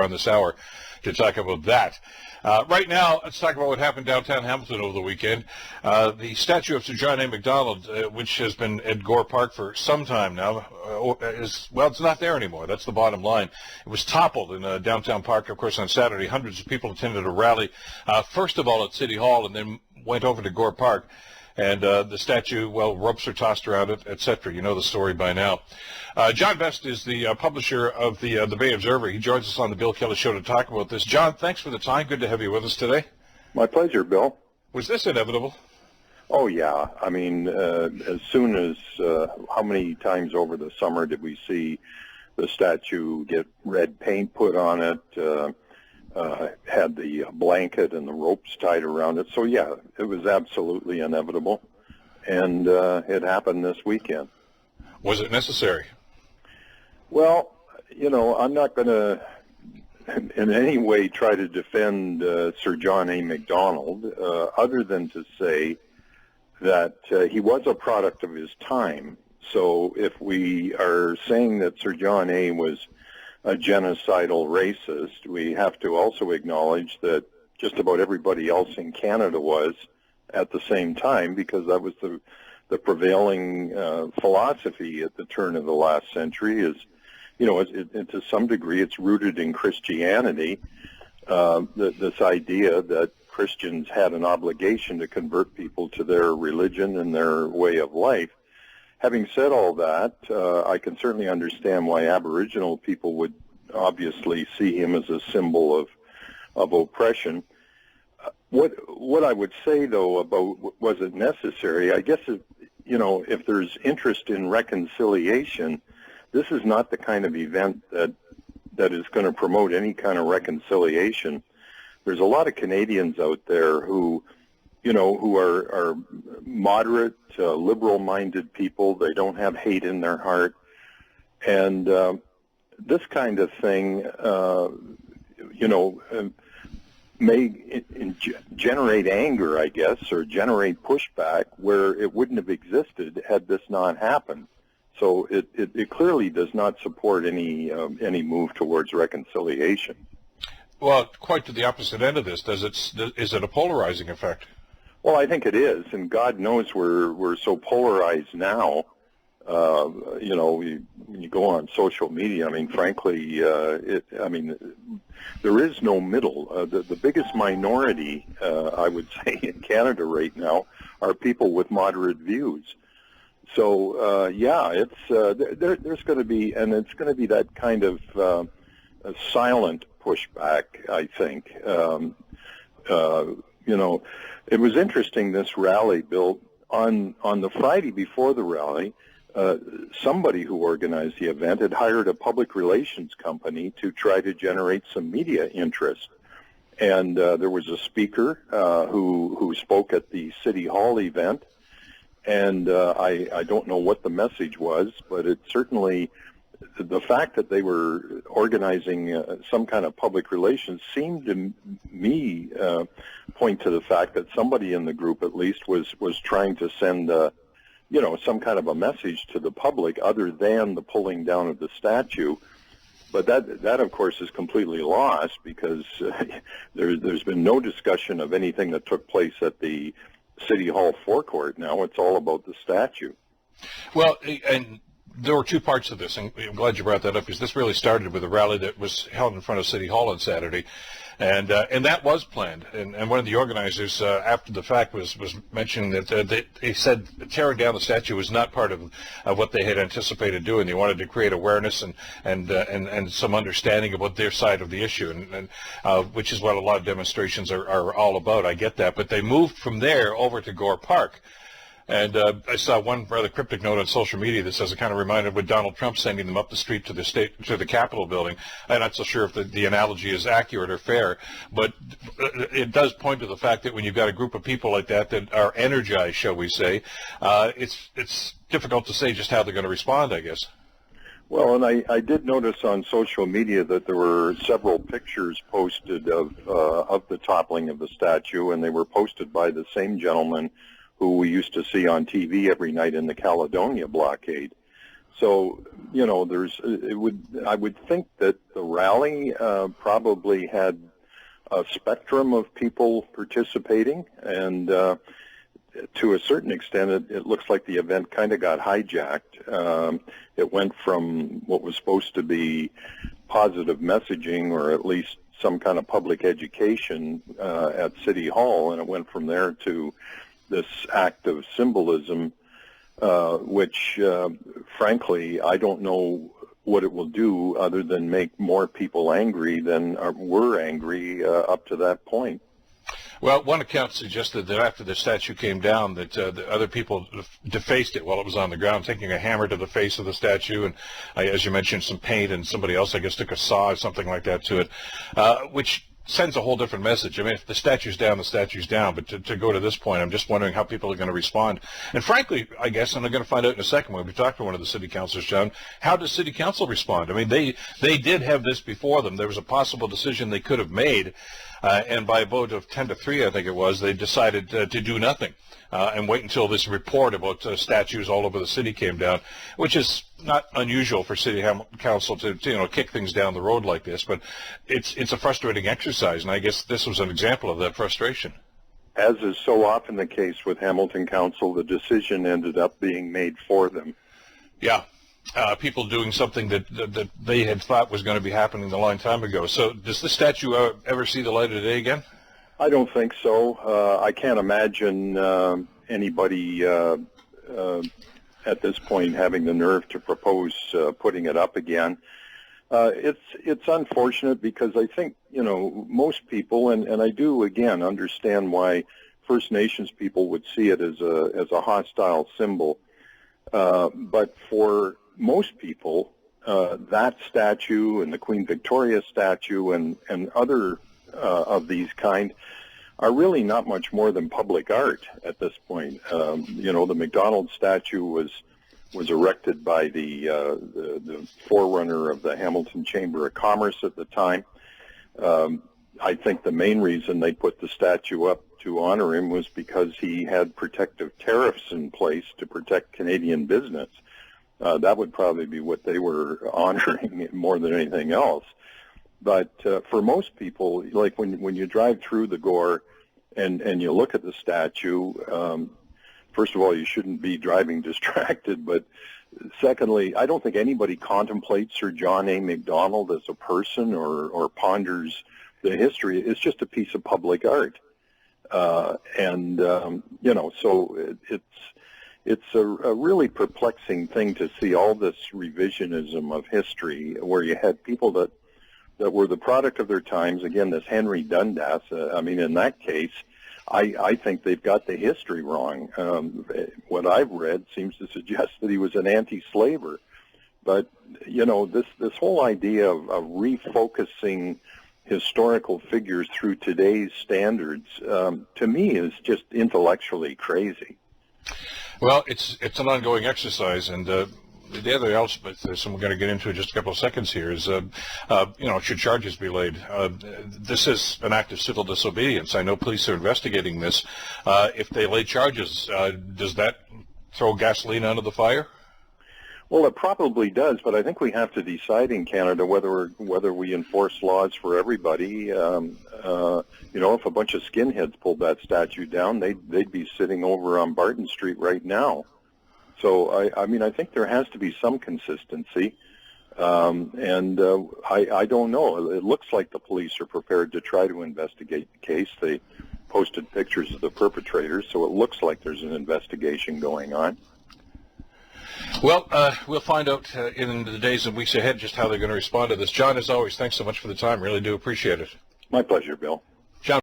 on this hour to talk about that. Right now, let's talk about what happened downtown Hamilton over the weekend. The statue of Sir John A. Macdonald, which has been at Gore Park for some time now, it's not there anymore. That's the bottom line. It was toppled in downtown Park, of course, on Saturday. Hundreds of people attended a rally, first of all at City Hall, and then went over to Gore Park. And the statue, ropes are tossed around it, etc. You know the story by now. John Best is the publisher of the Bay Observer. He joins us on the Bill Kelly Show to talk about this. John, thanks for the time. Good to have you with us today. My pleasure, Bill. Was this inevitable? Oh, yeah. I mean, as soon as, how many times over the summer did we see the statue get red paint put on it, had the blanket and the ropes tied around it. So, yeah, it was absolutely inevitable. And it happened this weekend. Was it necessary? Well, you know, I'm not going to in any way try to defend Sir John A. Macdonald, other than to say that he was a product of his time. So if we are saying that Sir John A. was a genocidal racist, we have to also acknowledge that just about everybody else in Canada was at the same time, because that was the prevailing philosophy at the turn of the last century. Is, you know, to some degree it's rooted in Christianity, this idea that Christians had an obligation to convert people to their religion and their way of life. Having said all that, I can certainly understand why Aboriginal people would obviously see him as a symbol of oppression. What I would say, though, about was it necessary, I guess, if there's interest in reconciliation, this is not the kind of event that is going to promote any kind of reconciliation. There's a lot of Canadians out there who are moderate, liberal-minded people. They don't have hate in their heart. And this kind of thing, may generate anger, I guess, or generate pushback where it wouldn't have existed had this not happened. So it clearly does not support any move towards reconciliation. Well, quite to the opposite end of this. Is it a polarizing effect? Well, I think it is, and God knows we're so polarized now. When you go on social media, I mean, frankly, there is no middle. The biggest minority, I would say, in Canada right now are people with moderate views. So, there's going to be, and it's going to be that kind of a silent pushback, I think. It was interesting, this rally, Bill. On the Friday before the rally, somebody who organized the event had hired a public relations company to try to generate some media interest. And there was a speaker who spoke at the City Hall event. And I don't know what the message was, but it certainly, the fact that they were organizing some kind of public relations seemed to me point to the fact that somebody in the group at least was trying to send some kind of a message to the public other than the pulling down of the statue. But that of course is completely lost, because there's been no discussion of anything that took place at the City Hall forecourt. Now it's all about the statue. Well, and there were two parts of this, and I'm glad you brought that up, because this really started with a rally that was held in front of City Hall on Saturday, and that was planned. And one of the organizers, after the fact, was mentioning that they said tearing down the statue was not part of what they had anticipated doing. They wanted to create awareness and some understanding about their side of the issue, and which is what a lot of demonstrations are all about. I get that, but they moved from there over to Gore Park. And I saw one rather cryptic note on social media that says it kind of reminded with Donald Trump sending them up the street to the Capitol building. I'm not so sure if the analogy is accurate or fair, but it does point to the fact that when you've got a group of people like that are energized, shall we say, it's difficult to say just how they're going to respond, I guess. Well, and I did notice on social media that there were several pictures posted of the toppling of the statue, and they were posted by the same gentleman who we used to see on TV every night in the Caledonia blockade. So, you know, I would think that the rally probably had a spectrum of people participating, and to a certain extent, it looks like the event kind of got hijacked. It went from what was supposed to be positive messaging, or at least some kind of public education at City Hall, and it went from there to this act of symbolism, which, frankly, I don't know what it will do other than make more people angry than were angry up to that point. Well, one account suggested that after the statue came down, that the other people defaced it while it was on the ground, taking a hammer to the face of the statue, and as you mentioned, some paint, and somebody else, I guess, took a saw or something like that to it, which sends a whole different message. I mean, if the statue's down, the statue's down, but to go to this point, I'm just wondering how people are going to respond. And frankly, I guess, and I'm going to find out in a second when we talk to one of the city councilors, John, how does city council respond? I mean, they did have this before them. There was a possible decision they could have made, and by a vote of 10-3, I think it was, they decided to do nothing and wait until this report about statues all over the city came down, which is not unusual for city council to kick things down the road like this. But it's a frustrating exercise, and I guess this was an example of that frustration. As is so often the case with Hamilton Council, the decision ended up being made for them. Yeah. People doing something that they had thought was going to be happening a long time ago. So does this statue ever see the light of day again? I don't think so. I can't imagine anybody at this point having the nerve to propose putting it up again. It's unfortunate because I think, most people, and I do, again, understand why First Nations people would see it as a hostile symbol. But for most people, that statue and the Queen Victoria statue and other of these kind are really not much more than public art at this point. The McDonald statue was erected by the forerunner of the Hamilton Chamber of Commerce at the time. I think the main reason they put the statue up to honor him was because he had protective tariffs in place to protect Canadian business. That would probably be what they were honoring more than anything else. But for most people, like when you drive through the Gore and you look at the statue, first of all, you shouldn't be driving distracted. But secondly, I don't think anybody contemplates Sir John A. Macdonald as a person or ponders the history. It's just a piece of public art. So it's a really perplexing thing to see all this revisionism of history where you had people that were the product of their times. Again, this Henry Dundas, in that case, I think they've got the history wrong. What I've read seems to suggest that he was an anti-slaver. But, this whole idea of refocusing historical figures through today's standards, to me, is just intellectually crazy. Well, it's an ongoing exercise, and the other aspect that we're going to get into in just a couple of seconds here is, should charges be laid? This is an act of civil disobedience. I know police are investigating this. If they lay charges, does that throw gasoline onto the fire? Well, it probably does, but I think we have to decide in Canada whether we enforce laws for everybody. If a bunch of skinheads pulled that statue down, they'd be sitting over on Barton Street right now. So, I think there has to be some consistency, and I don't know. It looks like the police are prepared to try to investigate the case. They posted pictures of the perpetrators, so it looks like there's an investigation going on. Well, we'll find out in the days and weeks ahead just how they're going to respond to this. John, as always, thanks so much for the time. Really do appreciate it. My pleasure, Bill.